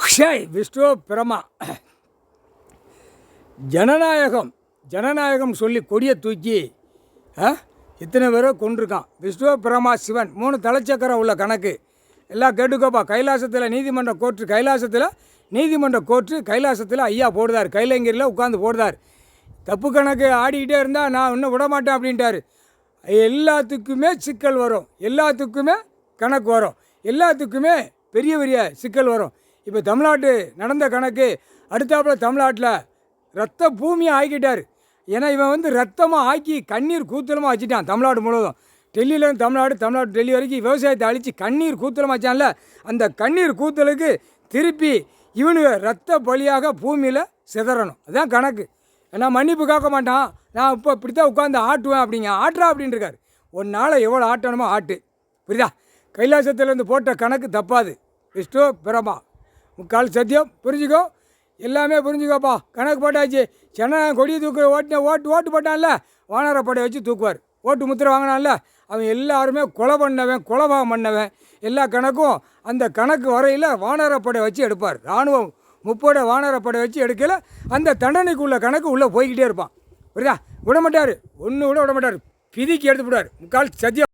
விஷ்ணு பிரமா ஜனநாயகம் சொல்லி கொடியை தூக்கி இத்தனை பேரை கொண்டிருக்கான். விஷ்ணு பிரமா சிவன் 3 தலைச்சக்கரம் உள்ள கணக்கு எல்லாம் கேட்டுக்கோப்பா. நீதிமன்ற கோர்ட்டு கைலாசத்தில் ஐயா போடுதார், கைலங்கிரியில் உட்காந்து போடுதார். தப்பு கணக்கு ஆடிக்கிட்டே இருந்தால் நான் இன்னும் விட மாட்டேன் அப்படின்ட்டார். எல்லாத்துக்குமே சிக்கல் வரும், எல்லாத்துக்குமே கணக்கு வரும், எல்லாத்துக்குமே பெரிய பெரிய சிக்கல் வரும். இப்போ தமிழ்நாட்டு நடந்த கணக்கு அடுத்தாப்புல தமிழ்நாட்டில் ரத்த பூமியை ஆக்கிட்டார். ஏன்னா இவன் ரத்தமாக ஆக்கி கண்ணீர் கூத்தலமாக வச்சுட்டான் தமிழ்நாடு முழுவதும். டெல்லியிலேருந்து தமிழ்நாடு டெல்லி வரைக்கும் விவசாயத்தை அழித்து கண்ணீர் கூத்தலமாக வச்சான்ல. அந்த கண்ணீர் கூத்தலுக்கு திருப்பி இவனுங்க ரத்த பலியாக பூமியில் சிதறணும். அதுதான் கணக்கு. ஏன்னா மன்னிப்பு கேட்க மாட்டான். நான் இப்போ இப்படித்தான் உட்காந்து ஆட்டுவேன் அப்படிங்க. ஆட்டுறா அப்படின்னு இருக்கார். ஒரு நாளை எவ்வளோ ஆட்டணுமோ ஆட்டு, புரியுதா? கைலாசத்துலேருந்து போட்ட கணக்கு தப்பாது. விஷ்ணு பிரமா முக்கால் சத்தியம். புரிஞ்சுக்கோ, எல்லாமே புரிஞ்சுக்கோப்பா. கணக்கு போட்டாச்சு. ஜனநாயகம் கொடியை தூக்குற ஓட்டு போட்டான்ல, வானரப்படை வச்சு தூக்குவார். ஓட்டு முத்திரை வாங்கினான்ல, அவன் எல்லாருமே கொலபாகம் பண்ணவன். எல்லா கணக்கும் அந்த கணக்கு வரையில் வானரப்படை வச்சு எடுப்பார். இராணுவம் 30 வானரப்படை வச்சு எடுக்கல. அந்த தண்டனைக்குள்ள கணக்கு உள்ளே போய்கிட்டே இருப்பான். புரியுதா? விட மாட்டார், ஒன்று விட மாட்டார். பிதிக்கி எடுத்து விடுவார். முக்கால் சத்தியம்.